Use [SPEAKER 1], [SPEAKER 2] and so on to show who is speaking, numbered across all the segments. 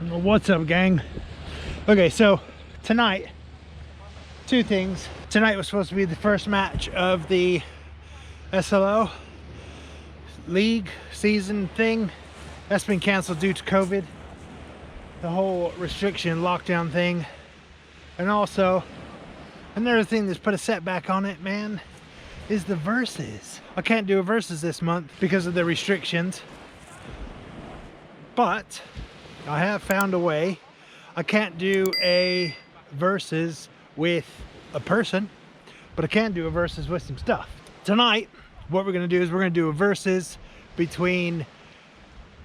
[SPEAKER 1] What's up, gang? Okay, so tonight, two things. Tonight was supposed to be the first match of the SLO league season thing. That's been canceled due to COVID, the whole restriction lockdown thing. And also another thing that's put a setback on it, man, is the verses. I can't do a verses this month because of the restrictions, but I have found a way. I can't do a versus with a person, but I can do a versus with some stuff. Tonight, what we're gonna do is we're gonna do a versus between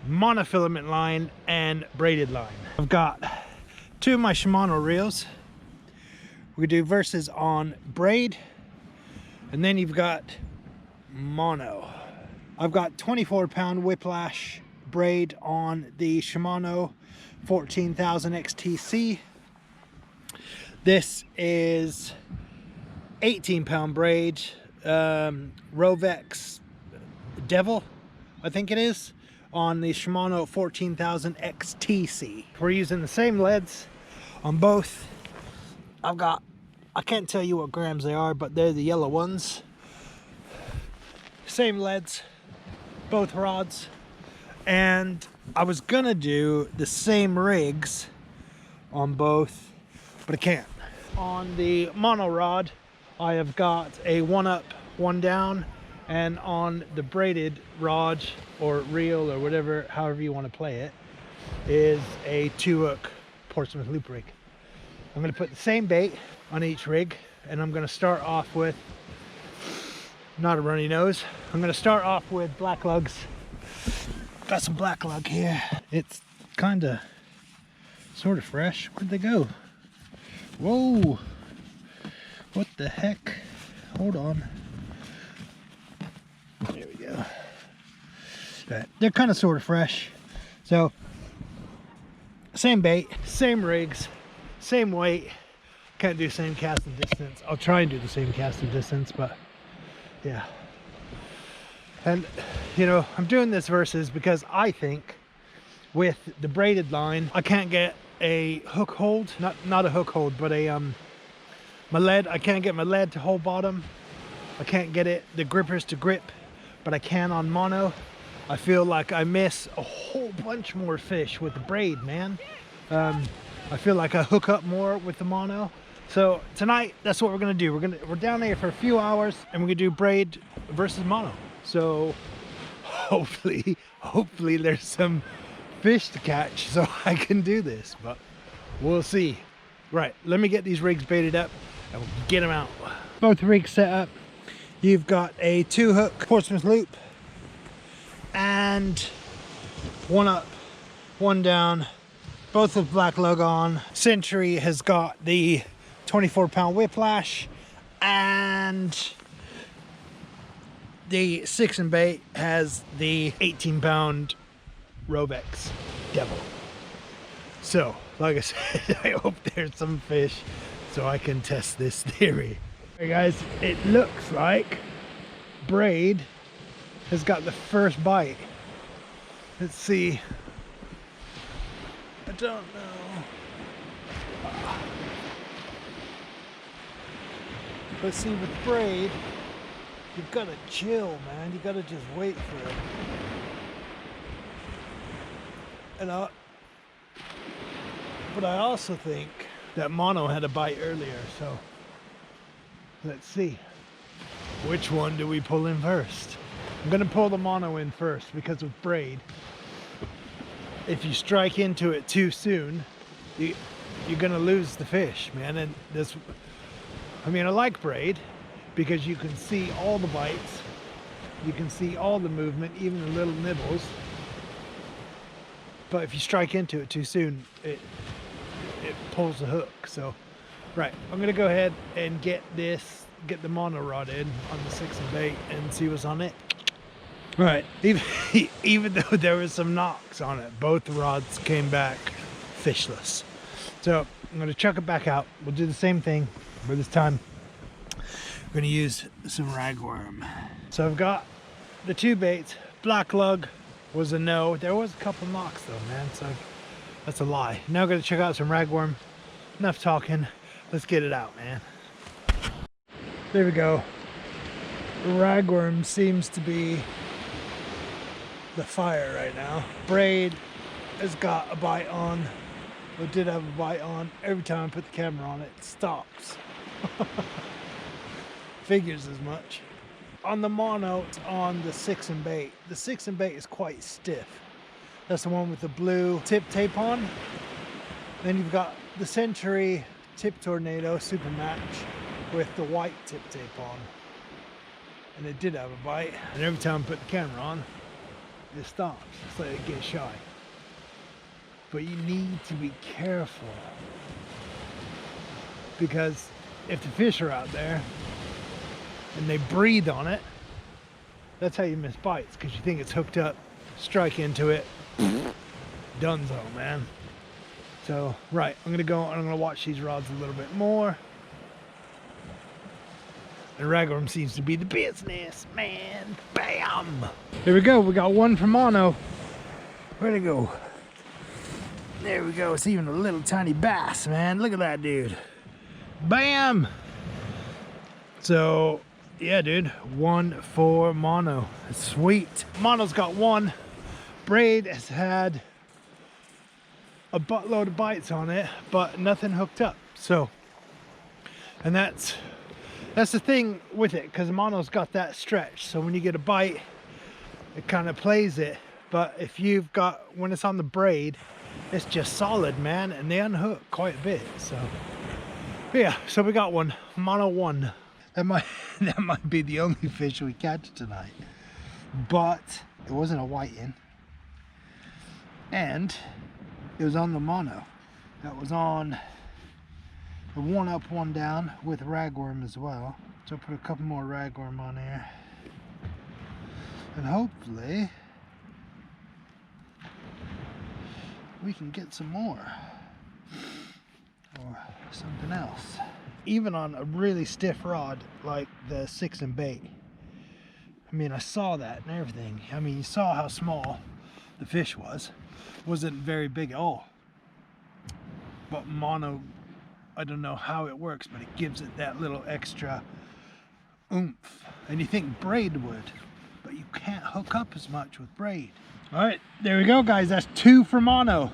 [SPEAKER 1] monofilament line and braided line. I've got two of my Shimano reels. We do versus on braid, and then you've got mono. I've got 24-pound whiplash braid on the Shimano 14,000 XTC. This is 18-pound braid, Rovex Devil, I think it is, on the Shimano 14,000 XTC. We're using the same leads on both. I can't tell you what grams they are, but they're the yellow ones. Same leads, both rods. And I was gonna do the same rigs on both, but I can't. On the mono rod, I have got a one up, one down, and on the braided rod or reel or whatever, however you want to play it, is a 2-hook Portsmouth loop rig. I'm gonna put the same bait on each rig, and I'm gonna start off with, not a runny nose, I'm gonna start off with black lugs. Got some black lug here. It's kind of sort of fresh. Where'd they go? Whoa, what the heck? Hold on. There we go. They're kind of sort of fresh. So same bait, same rigs, same weight. Can't do same casting distance. I'll try and do the same casting distance, but yeah. And you know, I'm doing this versus because I think with the braided line I can't get a hook hold, not a hook hold, but a my lead. I can't get my lead to hold bottom. I can't get it, the grippers to grip, but I can on mono. I feel like I miss a whole bunch more fish with the braid, man. I feel like I hook up more with the mono. So tonight, that's what we're gonna do. We're down there for a few hours, and we're gonna do braid versus mono. So hopefully there's some fish to catch so I can do this, but we'll see. Right, let me get these rigs baited up and we'll get them out. Both rigs set up. You've got a 2-hook Portsmouth loop and one up, one down, both with black lug on. Century has got the 24-pound whiplash, and the 6 and bait has the 18-pound Rovex Devil. So, like I said, I hope there's some fish so I can test this theory. Hey guys, it looks like braid has got the first bite. Let's see. I don't know. Let's see, with braid, you've got to chill, man. You got to just wait for it. But I also think that mono had a bite earlier, so let's see. Which one do we pull in first? I'm gonna pull the mono in first because with braid, if you strike into it too soon, you're gonna lose the fish, man. And this, I mean, I like braid because you can see all the bites, you can see all the movement, even the little nibbles. But if you strike into it too soon, it pulls the hook. So, right, I'm gonna go ahead and get the mono rod in on the 6 and bait and see what's on it. Right, even though there was some knocks on it, both rods came back fishless. So I'm gonna chuck it back out. We'll do the same thing, but this time we're gonna use some ragworm. So I've got the 2 baits. Black lug was a no. There was a couple knocks though, man. So That's a lie. Now I'm gonna check out some ragworm. Enough talking. Let's get it out, man. There we go. Ragworm seems to be the fire right now. Braid has got a bite on. It did have a bite on. Every time I put the camera on it, it stops. Figures as much. On the mono, it's on the 6 and bait. The 6 and bait is quite stiff. That's the one with the blue tip tape on. Then you've got the Century Tip Tornado Super Match with the white tip tape on. And it did have a bite. And every time I put the camera on, it stops. It's like it gets shy. But you need to be careful, because if the fish are out there and they breathe on it, that's how you miss bites, because you think it's hooked up, strike into it, donezo, man. So, right, I'm gonna go and I'm gonna watch these rods a little bit more. And ragworm seems to be the business, man. Bam! Here we go, we got one for mono. Where'd it go? There we go, it's even a little tiny bass, man. Look at that dude. Bam! So, yeah, dude, 1 for mono. Sweet. Mono's got 1. Braid has had a buttload of bites on it, but nothing hooked up. So, and that's the thing with it, because mono's got that stretch. So when you get a bite, it kind of plays it. But if you've got, when it's on the braid, it's just solid, man, and they unhook quite a bit. So yeah, so we got one, mono 1. That might be the only fish we catch tonight, but it wasn't a whiting, and it was on the mono. That was on the 1 up 1 down with ragworm as well. So I'll put a couple more ragworm on here, and hopefully we can get some more or something else. Even on a really stiff rod like the 6 and bait, I mean, I saw that and everything. I mean, you saw how small the fish was. Wasn't very big at all. But mono, I don't know how it works, but it gives it that little extra oomph. And you think braid would, but you can't hook up as much with braid. All right, there we go, guys. That's 2 for mono.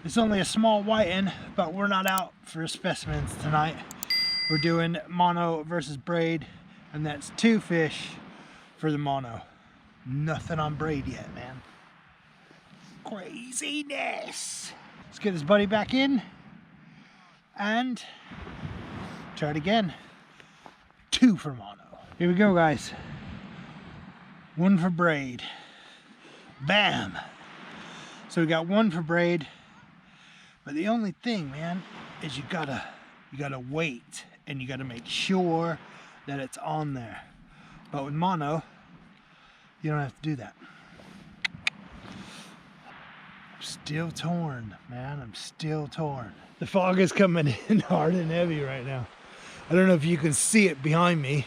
[SPEAKER 1] It's only a small whiting, but we're not out for specimens tonight. We're doing mono versus braid, and that's 2 fish for the mono. Nothing on braid yet, man. Craziness. Let's get this buddy back in and try it again. 2 for mono. Here we go, guys. 1 for braid. Bam! So we got 1 for braid, but the only thing, man, is you gotta wait, and you gotta make sure that it's on there. But with mono, you don't have to do that. I'm still torn, man. I'm still torn. The fog is coming in hard and heavy right now. I don't know if you can see it behind me,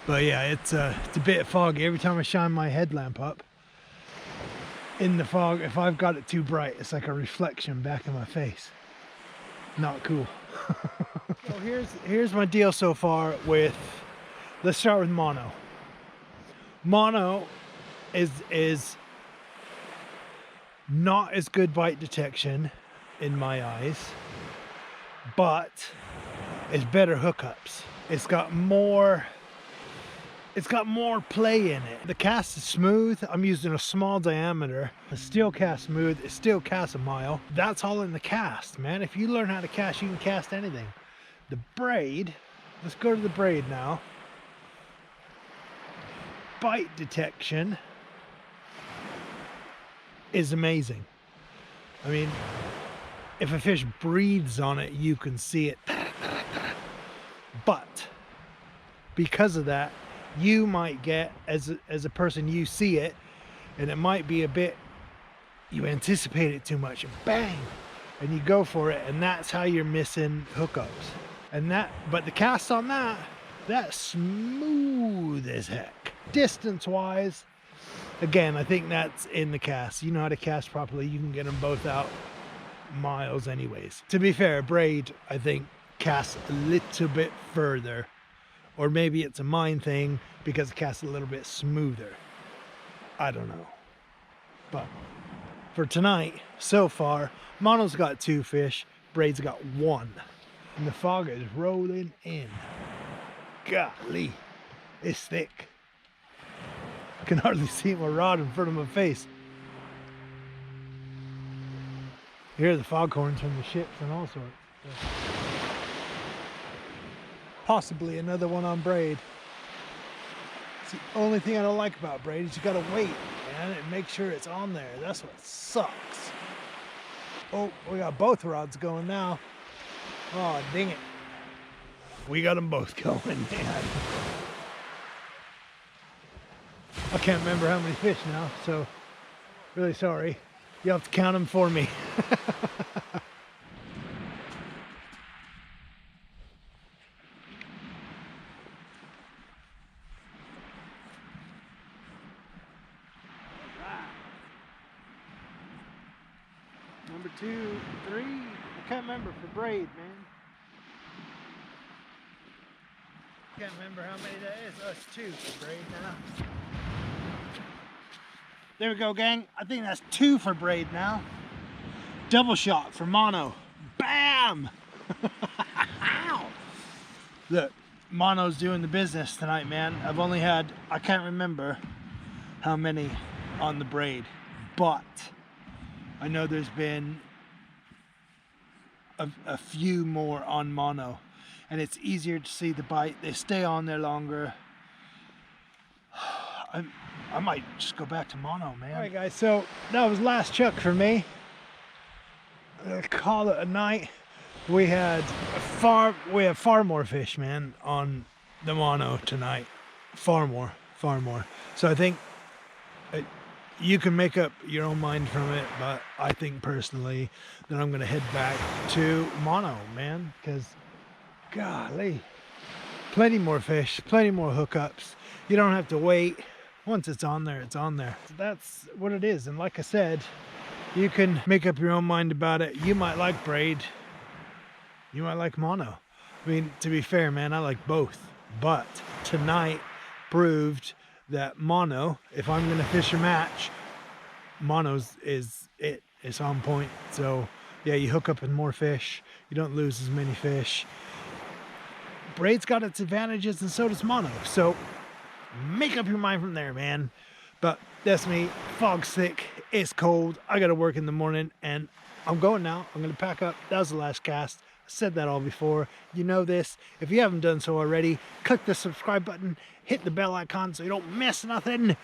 [SPEAKER 1] but yeah, it's a bit foggy. Every time I shine my headlamp up in the fog, if I've got it too bright, it's like a reflection back in my face. Not cool. So here's my deal so far with, let's start with mono. Mono is not as good bite detection in my eyes, but it's better hookups. It's got more play in it. The cast is smooth. I'm using a small diameter. It's still cast smooth. It still casts a mile. That's all in the cast, man. If you learn how to cast, you can cast anything. The braid, let's go to the braid now. Bite detection is amazing. I mean, if a fish breathes on it, you can see it. But because of that, you might get, as a person, you see it, and it might be a bit, you anticipate it too much, and bang, and you go for it, and that's how you're missing hookups. And but the cast on that's smooth as heck. Distance wise, Again, I think that's in the cast. You know how to cast properly, you can get them both out miles anyways. To be fair, braid, I think, casts a little bit further. Or maybe it's a mine thing because it casts a little bit smoother. I don't know. But for tonight, so far, mono's got 2 fish, braid's got 1. And the fog is rolling in. Golly, it's thick. I can hardly see my rod in front of my face. You hear the foghorns from the ships and all sorts. Possibly another one on braid. It's the only thing I don't like about braid is you gotta wait, man, and make sure it's on there. That's what sucks. Oh, we got both rods going now. Oh, dang it. We got them both going, man. I can't remember how many fish now, so really sorry. You have to count them for me. Number 2, 3. I can't remember for braid, man. Can't remember how many that is. Oh, it's 2 for braid now. There we go, gang. I think that's 2 for braid now. Double shot for mono. Bam! Look, mono's doing the business tonight, man. I've only had, I can't remember how many on the braid, but I know there's been a few more on mono, and it's easier to see the bite. They stay on there longer. I might just go back to mono, man. All right, guys, so that was last chuck for me. I'll call it a night. We have far more fish, man, on the mono tonight. Far more. So I think you can make up your own mind from it, but I think personally that I'm gonna head back to mono, man, because golly, plenty more fish, plenty more hookups. You don't have to wait. Once it's on there, it's on there. That's what it is. And like I said, you can make up your own mind about it. You might like braid, you might like mono. I mean, to be fair, man, I like both. But tonight proved that mono, if I'm gonna fish a match, mono's is it. It's on point. So yeah, you hook up with more fish, you don't lose as many fish. Braid's got its advantages and so does mono. So make up your mind from there, man. But that's me. Fog's thick, it's cold, I gotta work in the morning, and I'm going now. I'm gonna pack up. That was the last cast. I said that all before. You know this. If you haven't done so already, click the subscribe button, hit the bell icon so you don't miss nothing.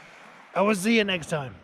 [SPEAKER 1] I will see you next time.